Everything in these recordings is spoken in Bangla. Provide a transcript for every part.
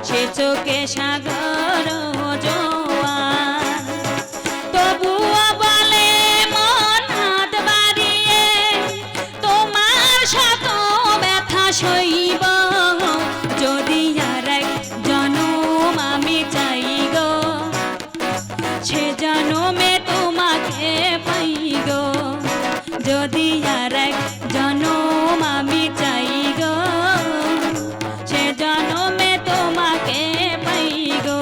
সে চোখে সাগর জোয়ার। তবুও বলে মন হাত বাড়িয়ে তোমার শত ব্যথা সইব, যদি আর এক জনম আমি চাই গো, সে জনমে তোমাকে পাই গো, যদি আর এক জনম আমি চাই গো, সে জনমে তোমাকে পাই গো।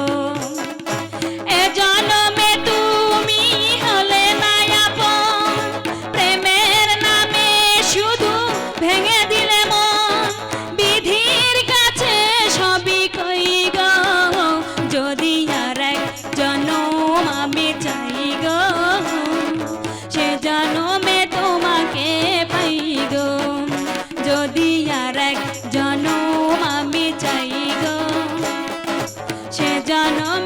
এ জনমে তুমি হলে না আপন, প্রেমের নামে শুধু ভেঙে দিলে মন, বিধির কাছে সবই কই গো, যদি আর এক জনম আমি চাই গো, সে জনমে তোমাকে পাই গো, যদি আর এক জনম আমি চাই গো, সে জনম